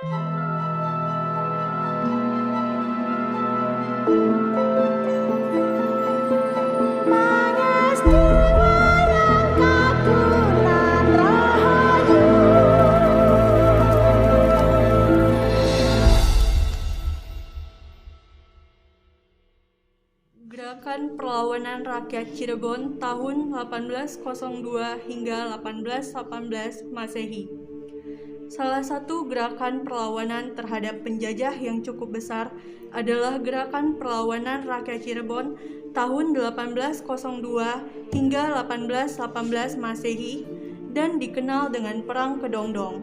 Gerakan Perlawanan Rakyat Cirebon tahun 1802 hingga 1818 Masehi. Salah satu gerakan perlawanan terhadap penjajah yang cukup besar adalah Gerakan Perlawanan Rakyat Cirebon tahun 1802 hingga 1818 Masehi dan dikenal dengan Perang Kedongdong.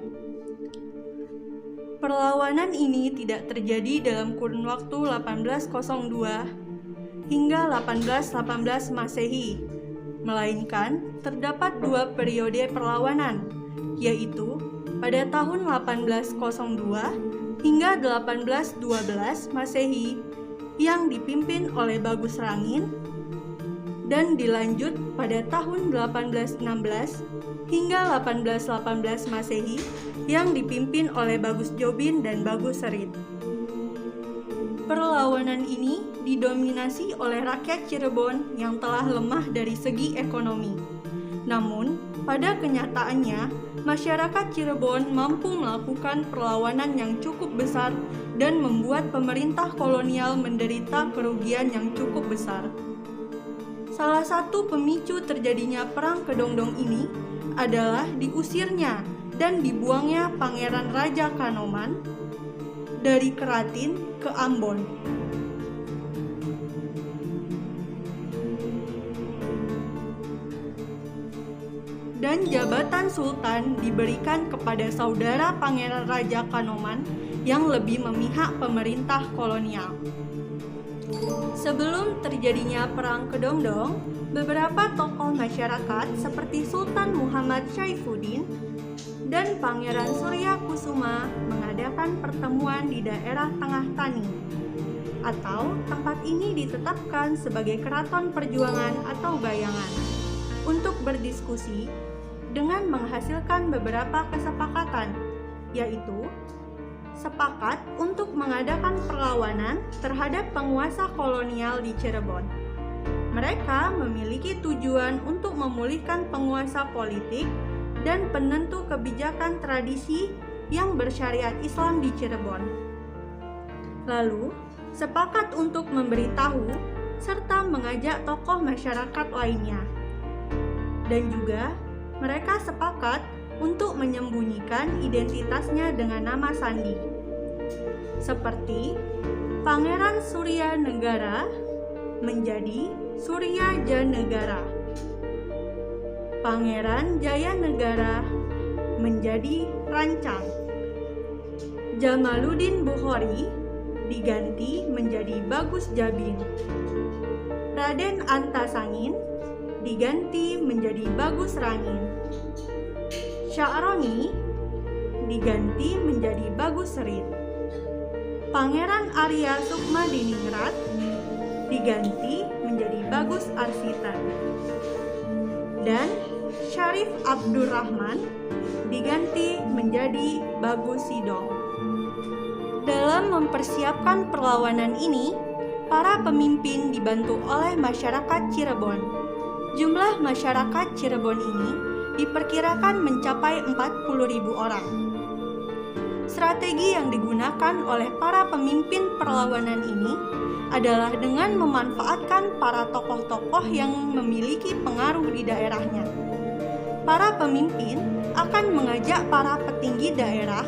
Perlawanan ini tidak terjadi dalam kurun waktu 1802 hingga 1818 Masehi, melainkan terdapat dua periode perlawanan, yaitu pada tahun 1802 hingga 1812 Masehi yang dipimpin oleh Bagus Rangin dan dilanjut pada tahun 1816 hingga 1818 Masehi yang dipimpin oleh Bagus Jobin dan Bagus Serit. Perlawanan ini didominasi oleh rakyat Cirebon yang telah lemah dari segi ekonomi. Namun, pada kenyataannya, masyarakat Cirebon mampu melakukan perlawanan yang cukup besar dan membuat pemerintah kolonial menderita kerugian yang cukup besar. Salah satu pemicu terjadinya Perang Kedongdong ini adalah diusirnya dan dibuangnya Pangeran Raja Kanoman dari Keratin ke Ambon. Dan jabatan Sultan diberikan kepada saudara Pangeran Raja Kanoman yang lebih memihak pemerintah kolonial. Sebelum terjadinya Perang Kedongdong, beberapa tokoh masyarakat seperti Sultan Muhammad Syaifuddin dan Pangeran Surya Kusuma mengadakan pertemuan di daerah Tengah Tani, atau tempat ini ditetapkan sebagai Keraton Perjuangan atau Bayangan, untuk berdiskusi dengan menghasilkan beberapa kesepakatan, yaitu sepakat untuk mengadakan perlawanan terhadap penguasa kolonial di Cirebon. Mereka memiliki tujuan untuk memulihkan penguasa politik dan penentu kebijakan tradisi yang bersyariat Islam di Cirebon. Lalu, sepakat untuk memberitahu serta mengajak tokoh masyarakat lainnya. Dan juga, mereka sepakat untuk menyembunyikan identitasnya dengan nama sandi. Seperti Pangeran Surya Negara menjadi Surya Janegara. Pangeran Jayanegara menjadi Rancang. Jamaluddin Bukhori diganti menjadi Bagus Jabin. Raden Antasangin diganti menjadi Bagus Rangin. Sya'roni diganti menjadi Bagus Serit. Pangeran Arya Sukmadiningrat diganti menjadi Bagus Arsitan. Dan Syarif Abdurrahman diganti menjadi Bagus Sidong. Dalam mempersiapkan perlawanan ini, para pemimpin dibantu oleh masyarakat Cirebon. Jumlah masyarakat Cirebon ini diperkirakan mencapai 40.000 orang. Strategi yang digunakan oleh para pemimpin perlawanan ini adalah dengan memanfaatkan para tokoh-tokoh yang memiliki pengaruh di daerahnya. Para pemimpin akan mengajak para petinggi daerah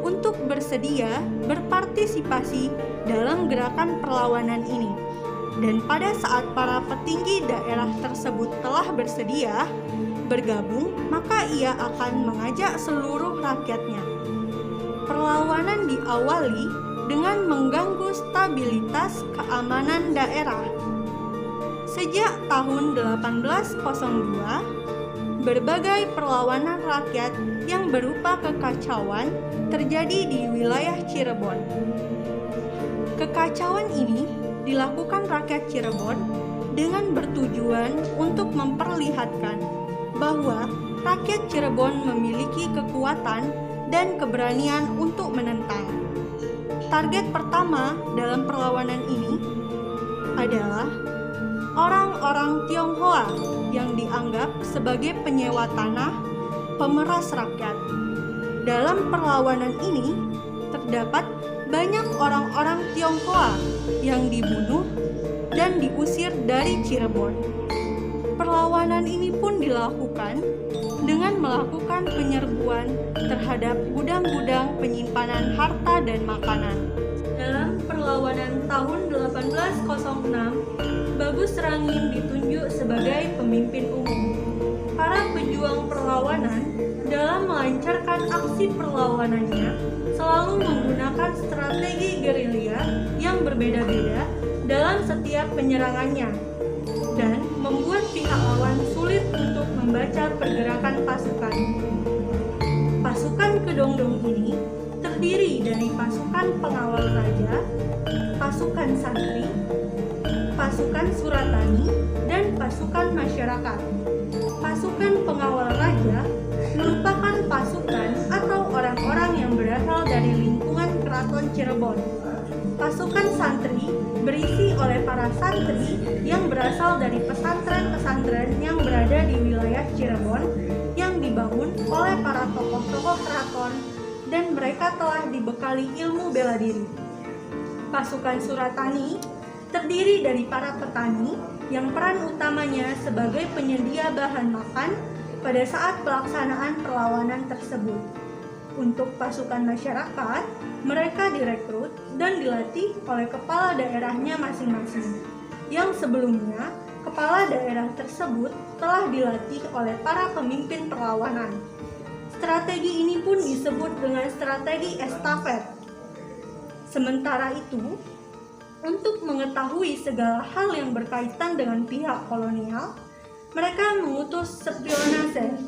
untuk bersedia berpartisipasi dalam gerakan perlawanan ini. Dan pada saat para petinggi daerah tersebut telah bersedia bergabung, maka ia akan mengajak seluruh rakyatnya. Perlawanan diawali dengan mengganggu stabilitas keamanan daerah. Sejak tahun 1802, berbagai perlawanan rakyat yang berupa kekacauan terjadi di wilayah Cirebon. Kekacauan ini dilakukan rakyat Cirebon dengan bertujuan untuk memperlihatkan bahwa rakyat Cirebon memiliki kekuatan dan keberanian untuk menentang. Target pertama dalam perlawanan ini adalah orang-orang Tionghoa yang dianggap sebagai penyewa tanah, pemeras rakyat. Dalam perlawanan ini terdapat banyak orang-orang Tionghoa yang dibunuh dan diusir dari Cirebon. Perlawanan ini pun dilakukan dengan melakukan penyerbuan terhadap gudang-gudang penyimpanan harta dan makanan. Dalam perlawanan tahun 1806, Bagus Rangin ditunjuk sebagai pemimpin umum. Para pejuang perlawanan dalam melancarkan aksi perlawanannya selalu menggunakan strategi gerilya yang berbeda-beda dalam setiap penyerangannya dan membuat pihak lawan sulit untuk membaca pergerakan pasukan. Pasukan Kedongdong ini terdiri dari pasukan pengawal raja, pasukan santri, pasukan Suratani, dan pasukan masyarakat. Pasukan pengawal raja merupakan pasukan atau orang-orang yang berasal dari lingkungan Keraton Cirebon. Pasukan santri berisi oleh para santri yang berasal dari pesantren-pesantren yang berada di wilayah Cirebon yang dibangun oleh para tokoh-tokoh keraton dan mereka telah dibekali ilmu bela diri. Pasukan Suratani terdiri dari para petani yang peran utamanya sebagai penyedia bahan makan pada saat pelaksanaan perlawanan tersebut. Untuk pasukan masyarakat, mereka direkrut dan dilatih oleh kepala daerahnya masing-masing, yang sebelumnya kepala daerah tersebut telah dilatih oleh para pemimpin perlawanan. Strategi ini pun disebut dengan strategi estafet. Sementara itu, untuk mengetahui segala hal yang berkaitan dengan pihak kolonial, mereka mengutus spionase.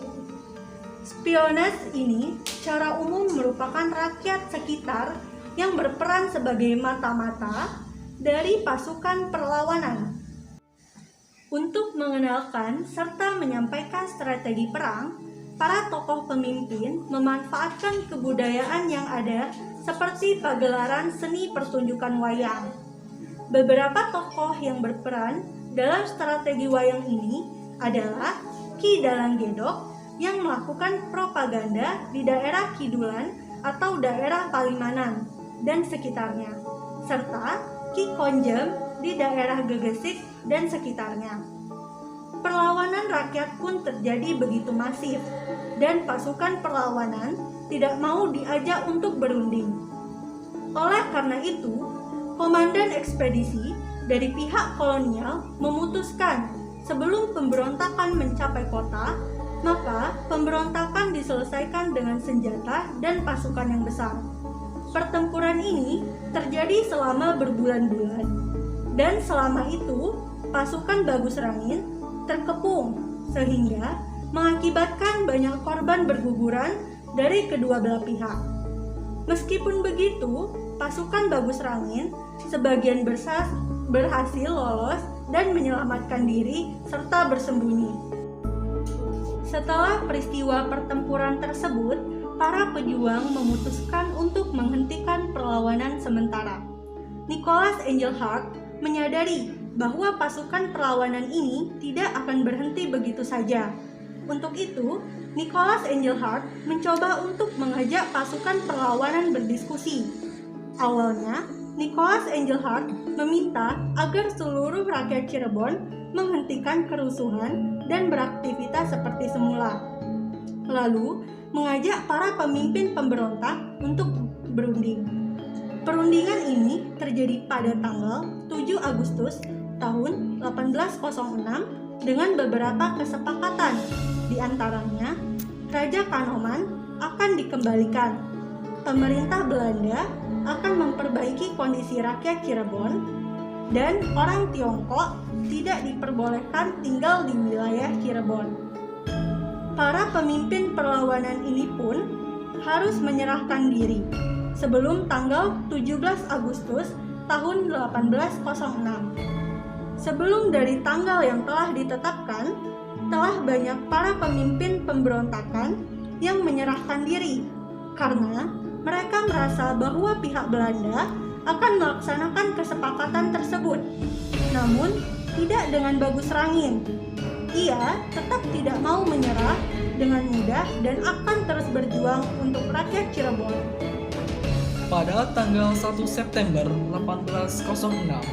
Spionase ini secara umum merupakan rakyat sekitar yang berperan sebagai mata-mata dari pasukan perlawanan. Untuk mengenalkan serta menyampaikan strategi perang, para tokoh pemimpin memanfaatkan kebudayaan yang ada seperti pagelaran seni pertunjukan wayang. Beberapa tokoh yang berperan dalam strategi wayang ini adalah Ki Dalang Gedok yang melakukan propaganda di daerah Kidulan atau daerah Palimanan dan sekitarnya, serta Ki Konjem di daerah Gegesik dan sekitarnya. Perlawanan rakyat pun terjadi begitu masif dan pasukan perlawanan tidak mau diajak untuk berunding. Oleh karena itu, komandan ekspedisi dari pihak kolonial memutuskan sebelum pemberontakan mencapai kota, maka pemberontakan diselesaikan dengan senjata dan pasukan yang besar. Pertempuran ini terjadi selama berbulan-bulan, dan selama itu pasukan Bagus Rangin terkepung sehingga mengakibatkan banyak korban berguguran dari kedua belah pihak. Meskipun begitu, pasukan Bagus Rangin sebagian berhasil lolos dan menyelamatkan diri serta bersembunyi. Setelah peristiwa pertempuran tersebut, para pejuang memutuskan untuk menghentikan perlawanan sementara. Nicholas Engelhart menyadari bahwa pasukan perlawanan ini tidak akan berhenti begitu saja. Untuk itu, Nicholas Engelhart mencoba untuk mengajak pasukan perlawanan berdiskusi. Awalnya, Nicholas Engelhart meminta agar seluruh rakyat Cirebon menghentikan kerusuhan dan beraktivitas seperti semula. Lalu, mengajak para pemimpin pemberontak untuk berunding. Perundingan ini terjadi pada tanggal 7 Agustus tahun 1806 dengan beberapa kesepakatan. Di antaranya, Raja Kanoman akan dikembalikan. Pemerintah Belanda akan memperbaiki kondisi rakyat Cirebon dan orang Tiongkok tidak diperbolehkan tinggal di wilayah Cirebon. Para pemimpin perlawanan ini pun harus menyerahkan diri sebelum tanggal 17 Agustus tahun 1806. Sebelum dari tanggal yang telah ditetapkan, telah banyak para pemimpin pemberontakan yang menyerahkan diri. karena mereka merasa bahwa pihak Belanda akan melaksanakan kesepakatan tersebut. Namun, tidak dengan Bagus Rangin. Ia tetap tidak mau menyerah dengan mudah dan akan terus berjuang untuk rakyat Cirebon. Pada tanggal 1 September 1806,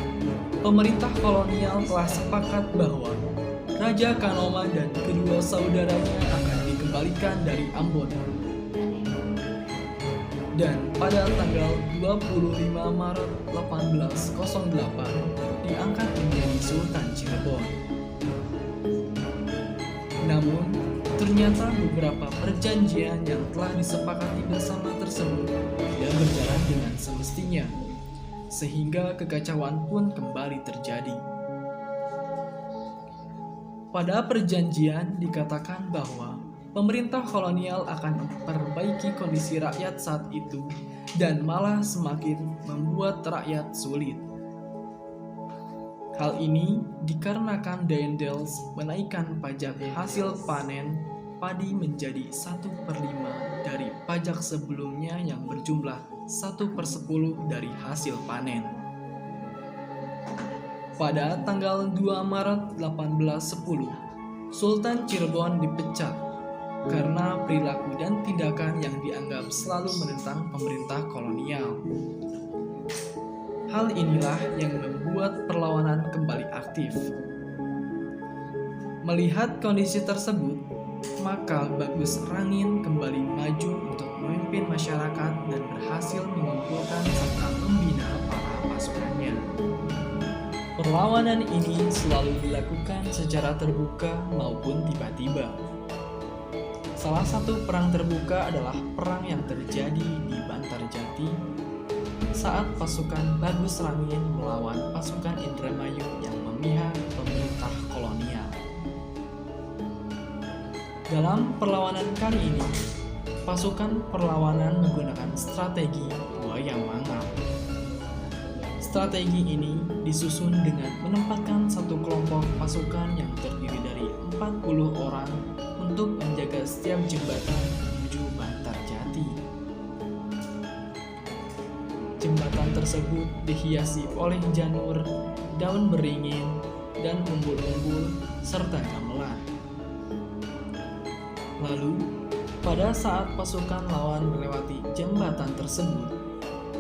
pemerintah kolonial telah sepakat bahwa Raja Kanoma dan kedua saudaranya akan dikembalikan dari Ambon. Dan pada tanggal 25 Maret 1808 diangkat menjadi Sultan Cirebon. Namun, ternyata beberapa perjanjian yang telah disepakati bersama tersebut tidak berjalan dengan semestinya, sehingga kekacauan pun kembali terjadi. Pada perjanjian dikatakan bahwa pemerintah kolonial akan memperbaiki kondisi rakyat saat itu dan malah semakin membuat rakyat sulit. Hal ini dikarenakan Daendels menaikkan pajak hasil panen padi menjadi 1/5 dari pajak sebelumnya yang berjumlah 1/10 dari hasil panen. Pada tanggal 2 Maret 1810, Sultan Cirebon dipecat karena perilaku dan tindakan yang dianggap selalu menentang pemerintah kolonial. Hal inilah yang membuat perlawanan kembali aktif. Melihat kondisi tersebut, maka Bagus Rangin kembali maju untuk memimpin masyarakat dan berhasil mengumpulkan serta membina para pasukannya. Perlawanan ini selalu dilakukan secara terbuka maupun tiba-tiba. Salah satu perang terbuka adalah perang yang terjadi di Bantarjati saat pasukan Bagus Rangin melawan pasukan Indramayu yang memihak pemerintah kolonial. Dalam perlawanan kali ini, pasukan perlawanan menggunakan strategi buaya mangap. Strategi ini disusun dengan menempatkan satu kelompok pasukan yang terdiri dari 40 orang untuk menjaga setiap jembatan menuju Bantarjati. Jembatan tersebut dihiasi oleh janur, daun beringin, dan umbul-umbul, serta gamelan. Lalu, pada saat pasukan lawan melewati jembatan tersebut,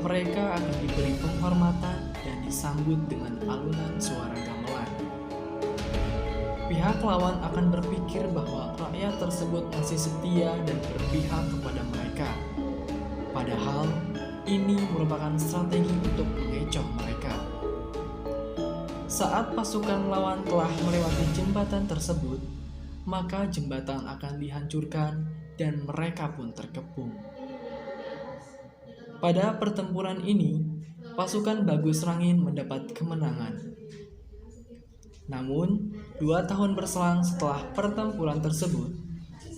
mereka akan diberi penghormatan dan disambut dengan alunan suara gamelan. Pihak lawan akan berpikir bahwa rakyat tersebut masih setia dan berpihak kepada mereka. Padahal, ini merupakan strategi untuk mengecoh mereka. Saat pasukan lawan telah melewati jembatan tersebut, maka jembatan akan dihancurkan dan mereka pun terkepung. Pada pertempuran ini, pasukan Bagus Rangin mendapat kemenangan. Namun, 2 tahun berselang setelah pertempuran tersebut,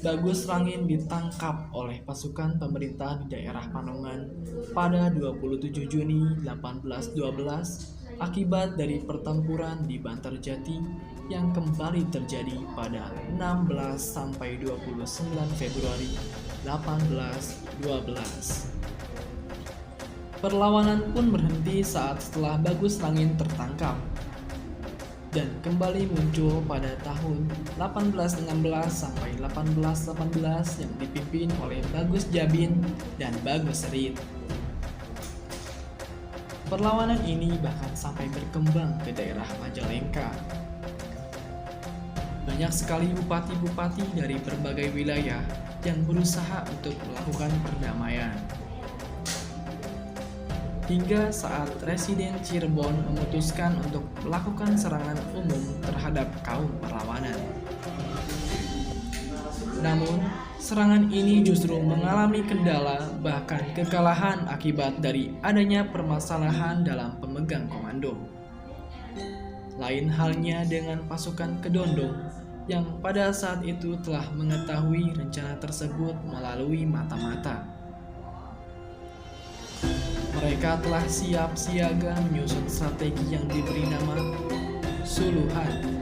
Bagus Rangin ditangkap oleh pasukan pemerintah di daerah Panongan pada 27 Juni 1812 akibat dari pertempuran di Bantarjati yang kembali terjadi pada 16 sampai 29 Februari 1812. Perlawanan pun berhenti setelah Bagus Rangin tertangkap dan kembali muncul pada tahun 1816 sampai 1818 yang dipimpin oleh Bagus Jabin dan Bagus Rit. Perlawanan ini bahkan sampai berkembang ke daerah Majalengka. Banyak sekali bupati-bupati dari berbagai wilayah yang berusaha untuk melakukan perdamaian. Hingga saat Residen Cirebon memutuskan untuk melakukan serangan umum terhadap kaum perlawanan. Namun, serangan ini justru mengalami kendala bahkan kekalahan akibat dari adanya permasalahan dalam pemegang komando. Lain halnya dengan pasukan Kedondong yang pada saat itu telah mengetahui rencana tersebut melalui mata-mata. Mereka telah siap siaga menyusun strategi yang diberi nama Suluhan.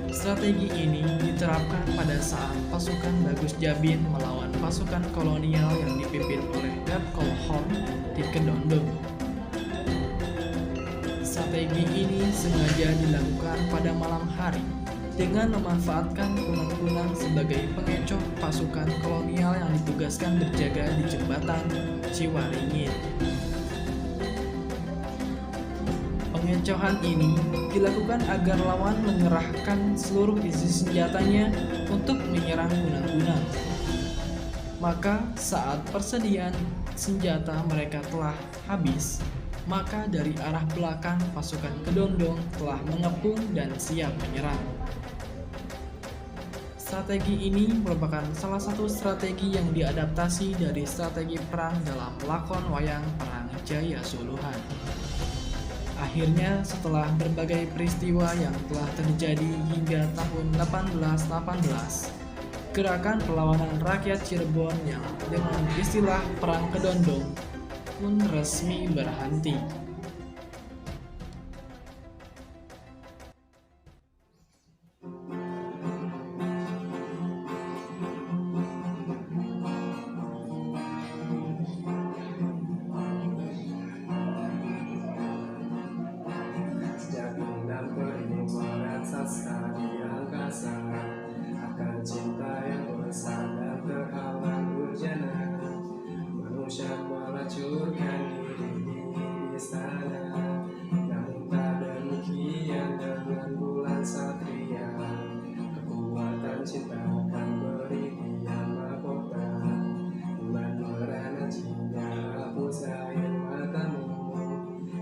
Strategi ini diterapkan pada saat pasukan Bagus Jabin melawan pasukan kolonial yang dipimpin oleh Letkol Horn di Kedondong. Strategi ini sengaja dilakukan pada malam hari dengan memanfaatkan kunang-kunang sebagai pengecoh pasukan kolonial yang ditugaskan berjaga di jembatan Ciwaringin. Pengecohan ini dilakukan agar lawan mengerahkan seluruh isi senjatanya untuk menyerang kunang-kunang. Maka saat persediaan senjata mereka telah habis, maka dari arah belakang pasukan Kedondong telah mengepung dan siap menyerang. Strategi ini merupakan salah satu strategi yang diadaptasi dari strategi perang dalam lakon wayang perang Jaya Suluhan. Akhirnya, setelah berbagai peristiwa yang telah terjadi hingga tahun 1818, gerakan perlawanan rakyat Cirebon yang dengan istilah Perang Kedondong pun resmi berhenti. Raksasa di angkasa akan cinta yang besar dan terhalang durjana. Manusia melacurkan diri di istana, namun tak demikian dengan bulan satria. Kekuatan cinta akan beri dia mahkota, bulan merana jingga hapus air matamu.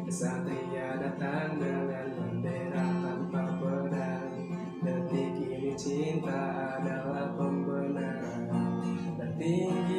Kesatria datang dengan bendera tanpa pedang. Detik ini cinta adalah pembenaran, dan tinggi